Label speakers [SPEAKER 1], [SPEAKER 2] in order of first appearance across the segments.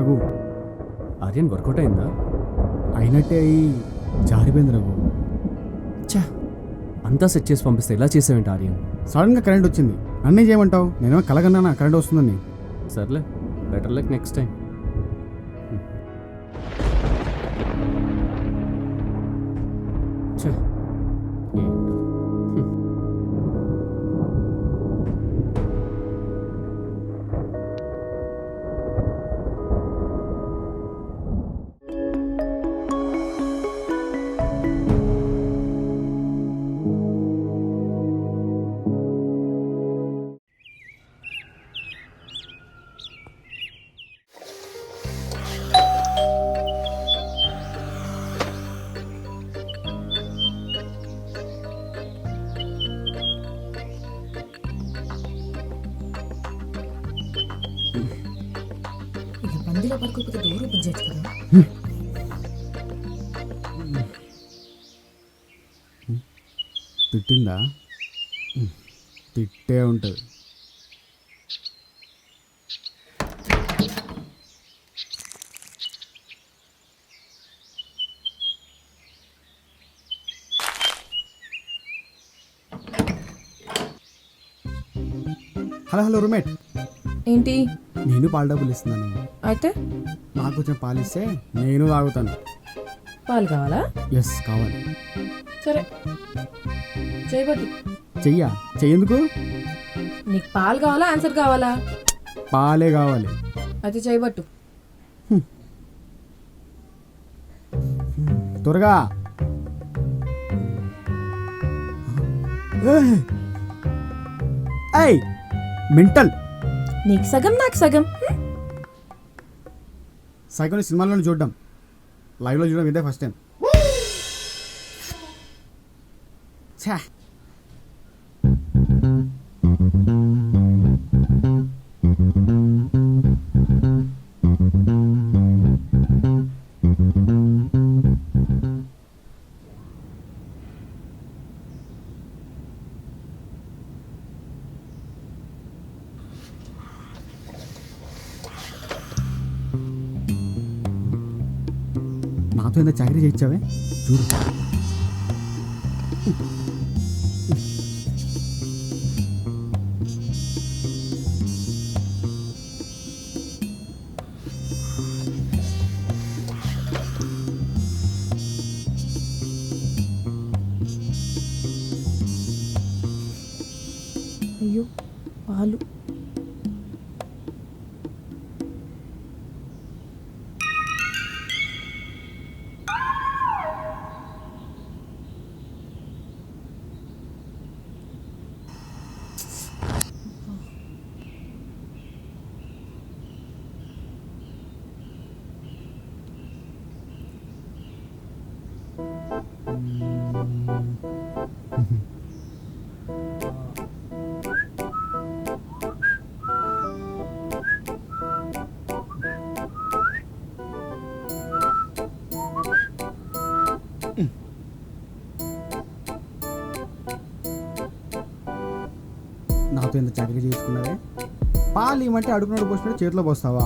[SPEAKER 1] Raghu.
[SPEAKER 2] Aryan work out అయిందా?
[SPEAKER 1] అయినట్టే అయి జారిపోయింది రఘు.
[SPEAKER 2] చా, అంతా సెట్ చేసి పంపిస్తే ఎలా చేసావేంటి ఆర్యన్?
[SPEAKER 1] సడన్గా కరెంట్ వచ్చింది. నన్నే చేయమంటావు? నేనేమో కలగన్నానా కరెంట్ వస్తుందని.
[SPEAKER 2] సర్లే, బెటర్ లక్ నెక్స్ట్ టైం. చా, ఏంటో.
[SPEAKER 3] బండిలో పడుకోకపోతే డోర్ ఓపెన్ చేయొచ్చు కదా.
[SPEAKER 1] తిట్టిందా? తిట్టే ఉంటుంది. Hello hello roommate.
[SPEAKER 3] ఏంటి?
[SPEAKER 1] నేను పాల డబ్బులు ఇస్తున్నాను.
[SPEAKER 3] అయితే
[SPEAKER 1] నాకు కొంచెం పాలు ఇస్తే నేను తాగుతాను.
[SPEAKER 3] పాలు కావాలా?
[SPEAKER 1] ఎస్ కావాలి.
[SPEAKER 3] సరే చేయబట్టు.
[SPEAKER 1] చెయ్యేందుకు?
[SPEAKER 3] నీకు పాలు కావాలా ఆన్సర్ కావాలా?
[SPEAKER 1] పాలే కావాలి.
[SPEAKER 3] అయితే చేయబట్టు.
[SPEAKER 1] త్వరగా. ఏయ్ మెంటల్.
[SPEAKER 3] నీకు సగం నాకు సగం.
[SPEAKER 1] సైకోని సినిమాల్లోనే చూడడం, లైవ్లో చూడడం ఇదే ఫస్ట్ టైం. ఛా, నాతో ఎంత చాకరీ చేయించావే చూడు.
[SPEAKER 3] అయ్యో పాలు. నాతో ఎంత చాకరీ చేసుకున్నావే. పాలు ఇవ్వమంటే అడుగునాడు పోసినట్టు చేతిలో పోస్తావా?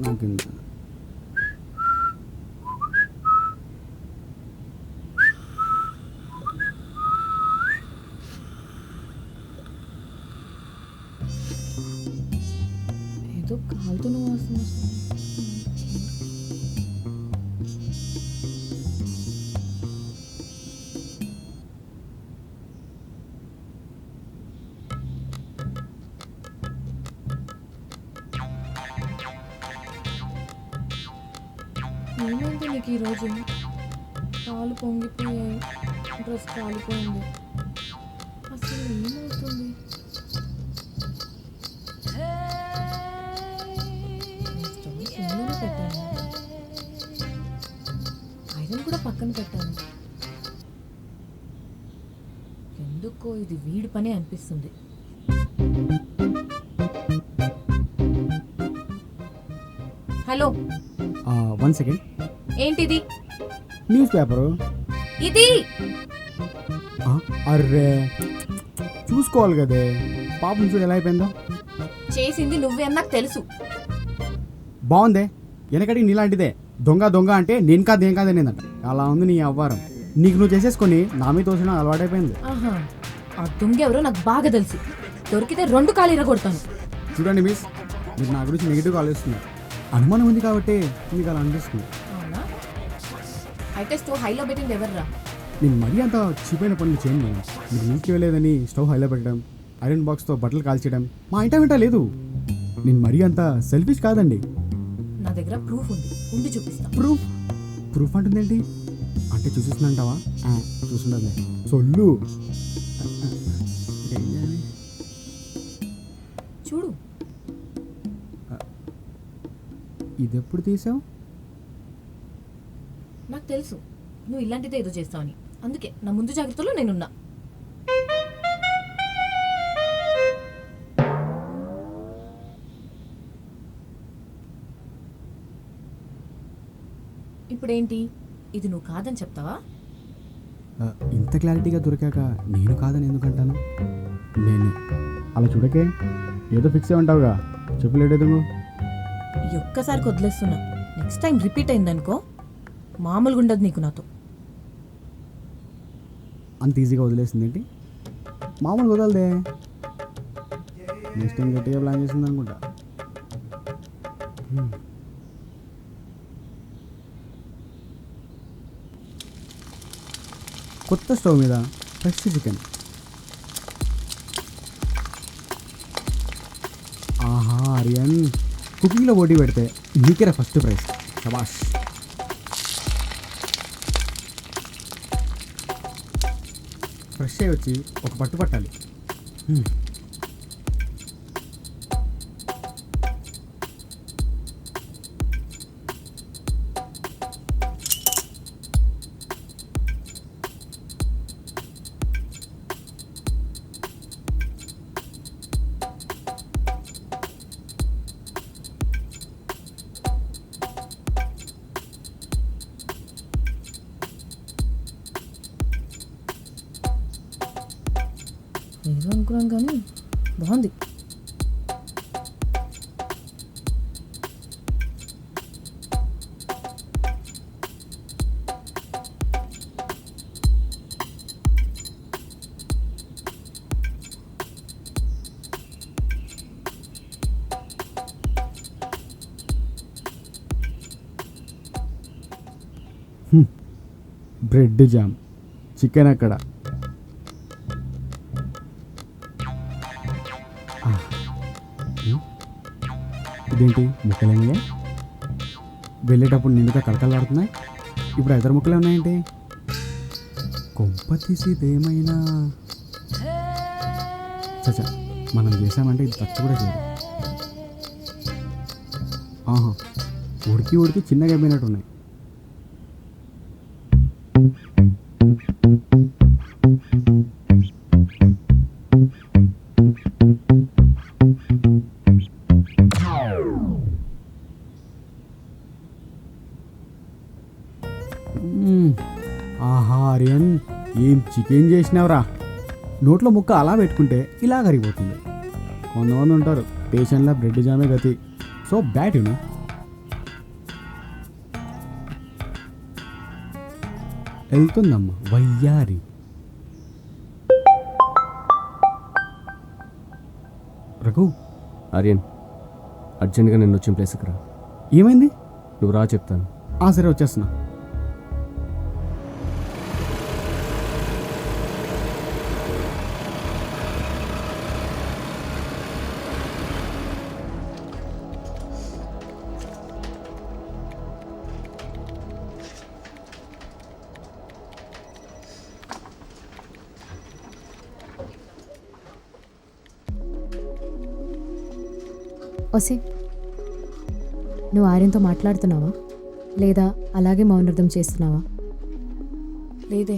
[SPEAKER 3] నాకెంత ఏదో కాలుతున్న వాసన వస్తుంది. ఏమైంది నీకు ఈరోజు? పాలు పొంగిపోయాయి, డ్రెస్ కాలిపోయింది. అసలు ఏమవుతుంది? స్టవ్లోనే పెట్టాను, ఐరన్ కూడా పక్కన పెట్టాను. ఎందుకో ఇది వీడి పనే అనిపిస్తుంది. Hello,
[SPEAKER 1] 1 second.
[SPEAKER 3] ఏంటిది?
[SPEAKER 1] Newspaper.
[SPEAKER 4] ఇది
[SPEAKER 1] ఆ, అర్రే చూసుకోవాలి కదే పాపం చూడు ఎలా అయిపోయిందో.
[SPEAKER 4] చేసింది నువ్వే అని నాకు తెలుసు.
[SPEAKER 1] బాగుందే వెనకడికి నీలాంటిదే. దొంగ దొంగ అంటే నేను కాదు ఏం కాదనేదంట. అలా ఉంది నీ అవ్వారం. నీకు నువ్వు చేసేసుకొని నా మీద తోసిన అలవాటైపోయింది.
[SPEAKER 4] ఆహా, ఆ దొంగ ఎవరో నాకు బాగా తెలుసు. దొరికితే 2 కాలు ఇరగొడతాను.
[SPEAKER 1] చూడండి మిస్, మీరు నా గురించి నెగిటివ్గా ఆలోచిస్తున్నారు. అనుమానం ఉంది కాబట్టి మీకు అలా అనిపిస్తుంది.
[SPEAKER 4] అవునా? అయితే స్టవ్ హైలో పెట్టింది ఎవర్రా?
[SPEAKER 1] నేను మరీ అంత చీపైన పనులు చేయను. మీరు నీకు ఇవ్వలేదని స్టవ్ హైలో పెట్టడం, ఐరన్ బాక్స్తో బట్టలు కాల్చడం మా ఇంట వెంట లేదు. నేను మరీ అంత సెల్ఫిష్ కాదండి.
[SPEAKER 4] నా దగ్గర ప్రూఫ్ ఉంది, ఉండి చూపిస్తా.
[SPEAKER 1] ప్రూఫ్ ప్రూఫ్ అంటుందేంటి? అంటే చూపిస్తుందంటావా? చూస్తుండదులే. సొల్లు ఏం చేయాలి?
[SPEAKER 4] చూడు.
[SPEAKER 1] ఇది ఎప్పుడు తీసావు?
[SPEAKER 4] నాకు తెలుసు నువ్వు ఇలాంటిదే ఏదో చేస్తావని. అందుకే నా ముందు జాగ్రత్తలో నేనున్నా. ఇప్పుడేంటి? ఇది నువ్వు కాదని చెప్తావా?
[SPEAKER 1] ఇంత క్లారిటీగా దొరికాక నేను కాదని ఎందుకంటాను? నేను అలా చూడకే, ఏదో ఫిక్స్ అయి ఉంటావుగా. చెప్పలేడు నువ్వు.
[SPEAKER 4] ఈ ఒక్కసారికి వదిలేస్తున్నా. నెక్స్ట్ టైం రిపీట్ అయిందనుకో మామూలుగా ఉండదు నీకు నాతో.
[SPEAKER 1] అంత ఈజీగా వదిలేసింది ఏంటి? మామూలుగా వదలదే. నెక్స్ట్ టైం గట్టిగా ప్లాన్ చేసింది అనుకుంటా. కొత్త స్టవ్ మీద ఫ్రెష్ చికెన్. ఆహా ఆర్యన్, కుకింగ్లో పోటీ పెడితే నీకేరా ఫస్ట్ ప్రైజ్. శబాష్. ఫ్రెష్ అయ్యి వచ్చి ఒక పట్టు పట్టాలి.
[SPEAKER 4] ఏదో అనుకున్నాను కానీ బాగుంది.
[SPEAKER 1] బ్రెడ్ జామ్, చికెన్ అక్కడ. ఇదేంటి ముక్కలేమయ్యా? వెళ్ళేటప్పుడు నిండుగా కలకలాడుతున్నాయి. ఇప్పుడు 5 ముక్కలే ఉన్నాయేంటి? కొంప తీసి ఇదేమైనా చచ్చా మనం చేసామంటే ఇది ఖర్చు కూడా చేయదు. ఆహా, ఉడికి ఉడికి చిన్నగా అయిపోయినట్టున్నాయి. ఆహా ఆర్యన్, ఏం చికెన్ చేసినావురా. నోట్లో ముక్క అలా పెట్టుకుంటే ఇలా కరిగిపోతుంది. కొంతమంది ఉంటారు పేషెంట్లా బ్రెడ్ జామే గతి. So bad you know. వెళ్తుందమ్మా వయ్యారి. రఘు,
[SPEAKER 2] ఆర్యన్, అర్జెంట్గా నేను వచ్చిన ప్లేస్కి రా.
[SPEAKER 1] ఏమైంది?
[SPEAKER 2] నువ్వు రా చెప్తాను.
[SPEAKER 1] సరే వచ్చేస్తున్నా.
[SPEAKER 5] ఒసే, నువ్వు ఆర్యన్తో మాట్లాడుతున్నావా లేదా అలాగే మౌనర్థం చేస్తున్నావా?
[SPEAKER 4] లేదే,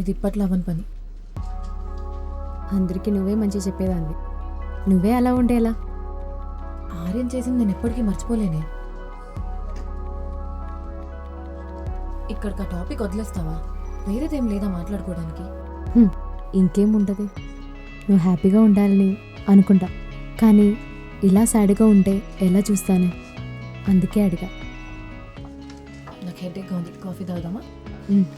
[SPEAKER 4] ఇది ఇప్పట్లో అవని పని.
[SPEAKER 5] అందరికీ నువ్వే మంచి చెప్పేదాన్ని. నువ్వే అలా ఉంటే ఎలా?
[SPEAKER 4] ఆర్యన్ చేసింది నేను ఎప్పటికీ మర్చిపోలేనే. ఇక్కడికి ఆ టాపిక్ వదిలేస్తావా? వేరేదేం లేదా మాట్లాడుకోవడానికి?
[SPEAKER 5] ఇంకేం ఉంటుంది, నువ్వు హ్యాపీగా ఉండాలని అనుకుంటా, కానీ ఇలా సాడ్గా ఉంటే ఎలా చూస్తానే, అందుకే అడిగా.
[SPEAKER 4] నాకు హెడేక్గా ఉంది, కాఫీ తాగుదామా?
[SPEAKER 5] ఉమ్.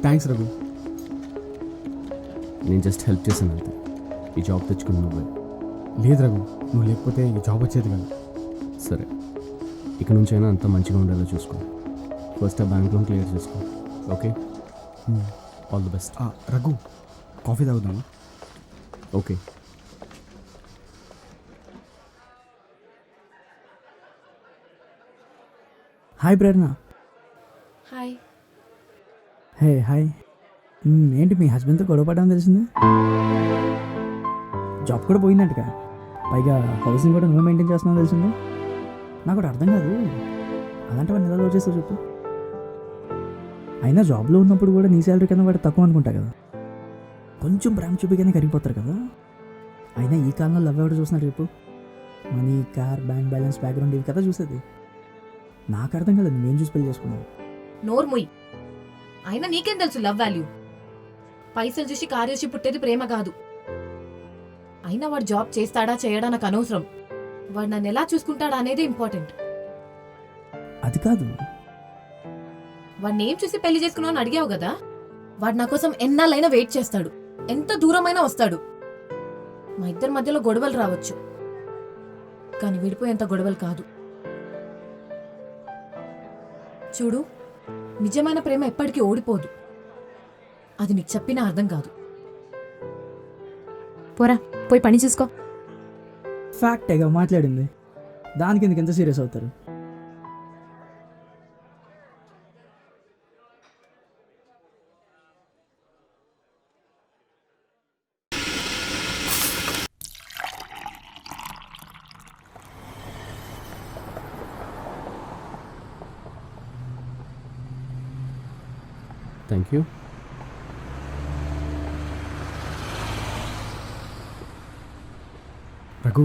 [SPEAKER 1] థ్యాంక్స్ రఘు.
[SPEAKER 2] నేను జస్ట్ హెల్ప్ చేశాను అంతే. ఈ జాబ్ తెచ్చుకుని నువ్వే.
[SPEAKER 1] లేదు రఘు, నువ్వు లేకపోతే ఈ జాబ్ వచ్చేది కాదు.
[SPEAKER 2] సరే, ఇక నుంచైనా అంతా మంచిగా ఉండేలా చూసుకో. ఫస్ట్ ఆ బ్యాంక్ లోన్ క్లియర్ చేసుకో. Okay, all the best.
[SPEAKER 1] Raghu, coffee తాగుదామా?
[SPEAKER 2] Okay.
[SPEAKER 3] Hi Prerana.
[SPEAKER 4] Hi.
[SPEAKER 3] Hey hi. ఏంటి మీ హస్బెండ్తో గొడవ పడ్డామని తెలిసింది? జాబ్ కూడా పోయిందంటగా, పైగా హౌసింగ్ కూడా నువ్వు మెయింటైన్ చేస్తున్నావు తెలిసింది. నాకు కూడా అర్థం కాదు, అలాంటి వాడిని ఎలా చేస్తావు చెప్పు. అయినా జాబ్లో ఉన్నప్పుడు కూడా నీ శాలరీ కన్నా వాడు తక్కువ అనుకుంటా కదా, కొంచెం ప్రేమ చూపిగానే కరిగిపోతారు కదా. అయినా ఈ కాలంలో లవ్ ఎవరు చూస్తున్నాడు చెప్పు? Money, car, bank balance, background ఇవి కదా చూసేది. నాకు అర్థం కాలేదు నేను చూసి పెళ్లి చేసుకున్నాను.
[SPEAKER 4] నోరు ముయ్. అయినా నీకేం తెలుసు లవ్ వాల్యూ? పైసలు చూసి కారు చూసి పుట్టేది ప్రేమ కాదు. అయినా వాడు జాబ్ చేస్తాడా చేయడా నాకు అనవసరం. వాడు నన్ను ఎలా చూసుకుంటాడా అనేది ఇంపార్టెంట్.
[SPEAKER 3] అది కాదు,
[SPEAKER 4] వాడిని ఏం చూసి పెళ్లి చేసుకున్నావు అని అడిగావు కదా. వాడు నా కోసం ఎన్నాళ్ళైనా వెయిట్ చేస్తాడు, ఎంత దూరమైనా వస్తాడు. మా ఇద్దరి మధ్యలో గొడవలు రావచ్చు, కానీ విడిపోయేంత గొడవలు కాదు. చూడు, నిజమైన ప్రేమ ఎప్పటికీ ఓడిపోదు. అది నీకు చెప్పినా అర్థం కాదు.
[SPEAKER 5] పోరా, పోయి పని చూసుకో.
[SPEAKER 3] ఫ్యాక్టేగా మాట్లాడింది, దానికి ఎందుకు ఎంత సీరియస్ అవుతారు?
[SPEAKER 2] Thank you.
[SPEAKER 1] Raghu,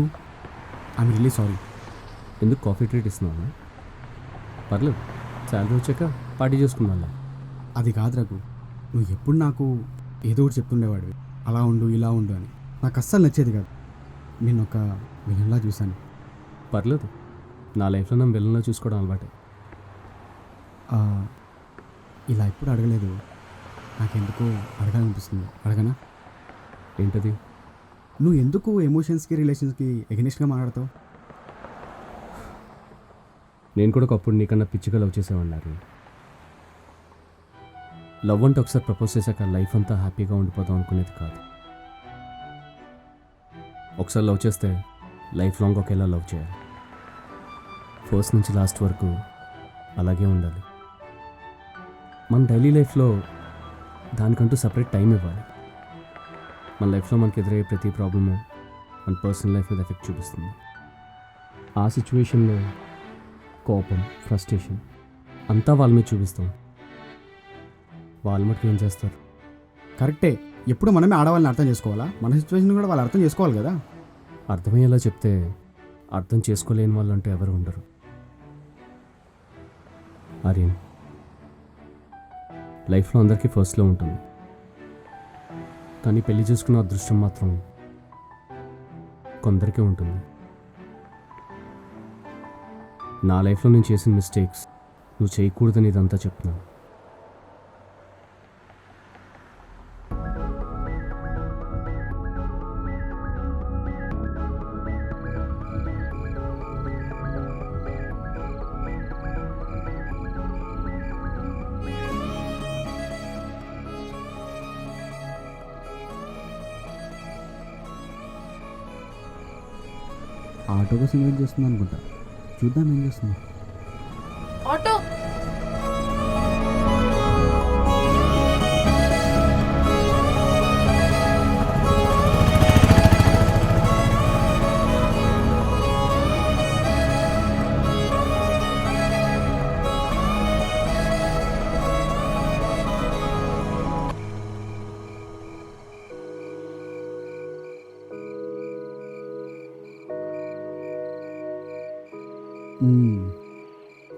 [SPEAKER 1] I'm really sorry.
[SPEAKER 2] ఎందుకు కాఫీ ట్రీట్ ఇస్తున్నావు? పర్లేదు, శాలరీ వచ్చాక పార్టీ చేసుకున్నాను.
[SPEAKER 1] అది కాదు రఘు, నువ్వు ఎప్పుడు నాకు ఏదో ఒకటి చెప్తుండేవాడివి, అలా ఉండు ఇలా ఉండు అని. నాకు అస్సలు నచ్చేది కాదు. నేను ఒక విలన్లా చూశాను.
[SPEAKER 2] పర్లేదు, నా లైఫ్లో నా బిల్లంలో చూసుకోవడం అలవాటే.
[SPEAKER 1] ఇలా ఎప్పుడు అడగలేదు, నాకెందుకో అడగాలనిపిస్తుంది. అడగనా?
[SPEAKER 2] ఏంటది?
[SPEAKER 1] నువ్వు ఎందుకు ఎమోషన్స్కి రిలేషన్స్కి ఎగనిస్ట్గా మాట్లాడతావు?
[SPEAKER 2] నేను కూడా ఒకప్పుడు నీకన్నా పిచ్చిగా లవ్ చేసేవాడినారు. లవ్ అంటే ఒకసారి ప్రపోజ్ చేశాక లైఫ్ అంతా హ్యాపీగా ఉండిపోదాం అనుకునేది కాదు. ఒకసారి లవ్ చేస్తే లైఫ్ లాంగ్ ఒకేలా లవ్ చేయాలి. ఫస్ట్ నుంచి లాస్ట్ వరకు అలాగే ఉండాలి. మన డైలీ లైఫ్లో దానికంటూ సపరేట్ టైం ఇవ్వాలి. మన లైఫ్లో మనకి ఎదురయ్యే ప్రతి ప్రాబ్లము మన పర్సనల్ లైఫ్ మీద ఎఫెక్ట్ చూపిస్తుంది. ఆ సిచ్యువేషన్లో కోపం, ఫ్రస్ట్రేషన్ అంతా వాళ్ళ మీద చూపిస్తాం. వాళ్ళు మటుకు ఏం చేస్తారు?
[SPEAKER 1] కరెక్టే, ఎప్పుడు మనమే ఆడవాళ్ళని అర్థం చేసుకోవాలా? మన సిచ్యువేషన్ కూడా వాళ్ళు అర్థం చేసుకోవాలి కదా.
[SPEAKER 2] అర్థమయ్యేలా చెప్తే అర్థం చేసుకోలేని వాళ్ళు అంటే ఎవరు ఉండరు. ఆర్యన్, లైఫ్లో అందరికీ ఫస్ట్లో ఉంటుంది, కానీ పెళ్లి చేసుకున్న అదృష్టం మాత్రం కొందరికే ఉంటుంది. నా లైఫ్లో నేను చేసిన మిస్టేక్స్ నువ్వు చేయకూడదని ఇదంతా చెప్తున్నాను.
[SPEAKER 1] ఆటో కోసం వెయిట్ చేస్తుంది అనుకుంటా, చూద్దాం ఏం చేస్తుంది.
[SPEAKER 4] ఆటో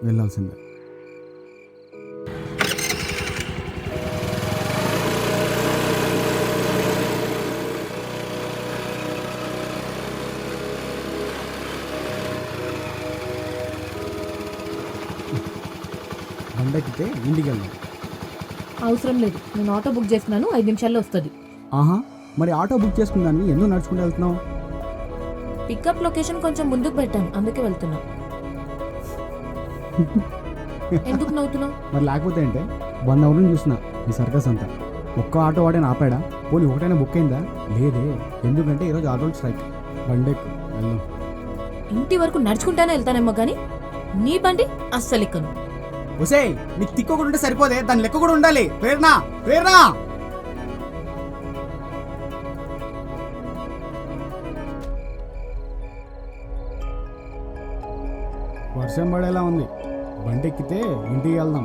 [SPEAKER 1] వెళ్ళాల్సిందే. బండెక్కితే ఇంటికి వెళ్దాం.
[SPEAKER 4] అవసరం లేదు, నేను ఆటో బుక్ చేస్తున్నాను, 5 నిమిషాల్లో వస్తుంది.
[SPEAKER 1] ఆహా, మరి ఆటో బుక్ చేసుకున్నాను, ఎందుకు నడుచుకుంటూ వెళ్తున్నావు?
[SPEAKER 4] పికప్ లొకేషన్ కొంచెం ముందుకు పెట్టాను, అందుకే వెళ్తున్నా. ఎందుకు నవ్వుతున్నావు?
[SPEAKER 1] మరి లేకపోతే అంటే 1 అవర్ చూసిన ఈ సర్కస్ అంతా. ఒక్క ఆటో వాడే ఆపాడా? పోనీ ఒకటైనా బుక్ అయిందా? లేదే. ఎందుకంటే ఈరోజు ఆటోలు స్ట్రైక్. బండెక్కు వెళ్దాం.
[SPEAKER 4] ఇంటి వరకు నడుచుకుంటానే వెళ్తానేమో కానీ నీ బండి అస్సలు ఎక్కను.
[SPEAKER 1] ఒసేయ్, నీకు తిక్కు కూడా ఉంటే సరిపోదే, దాని లెక్క కూడా ఉండాలి. ప్రేరణ, ప్రేరణ! వర్షం పడేలా ఉంది, బండి ఎక్కితే ఇంటికి వెళ్దాం.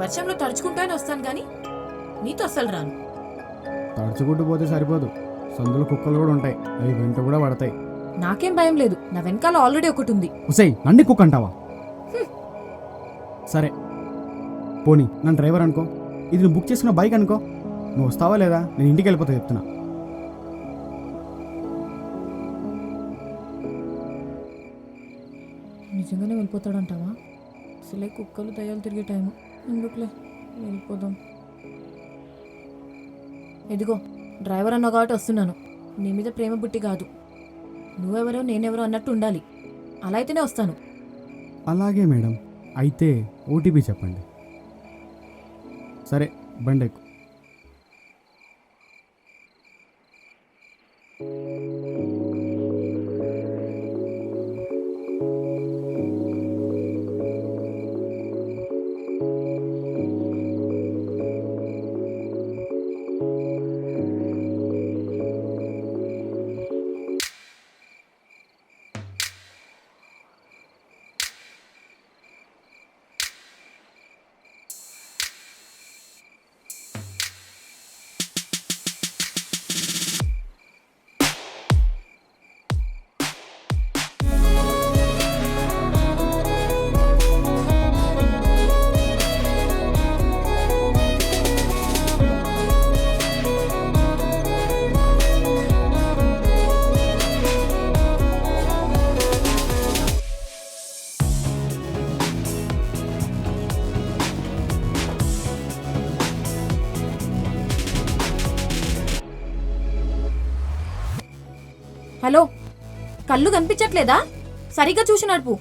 [SPEAKER 4] వర్షంలో తడుచుకుంటానే వస్తాను కానీ నీతో అస్సలు రాను.
[SPEAKER 1] తడుచుకుంటూ పోతే సరిపోదు, సందులో కుక్కలు కూడా ఉంటాయి, అవి వెంట కూడా పడతాయి.
[SPEAKER 4] నాకేం భయం లేదు, నా వెనకాల ఆల్రెడీ ఒకటి ఉంది.
[SPEAKER 1] ఒసేయ్, నన్ను కుక్క అంటావా? సరే పోనీ, నన్ను డ్రైవర్ అనుకో. ఇది నువ్వు బుక్ చేసుకున్న బైక్ అనుకో. నువ్వు వస్తావా లేదా? నేను ఇంటికి వెళ్ళిపోతా చెప్తున్నా.
[SPEAKER 4] నిజంగానే వెళ్ళిపోతాడంటావా? అసలే కుక్కలు దయ్యాలు తిరిగే టైము, ఎందుకులే వెళ్ళిపోదాం. ఎదిగో డ్రైవర్ అన్న కాబట్టి వస్తున్నాను. నీ మీద ప్రేమ బుట్టి కాదు, నువ్వెవరో నేనెవరో అన్నట్టు ఉండాలి. అలా అయితేనే వస్తాను.
[SPEAKER 1] అలాగే మేడం, అయితే ఓటీపీ చెప్పండి. సరే బండి ఎక్కు.
[SPEAKER 4] హలో, కళ్ళు కనిపించట్లేదా? సరిగ్గా చూసి నడుపు.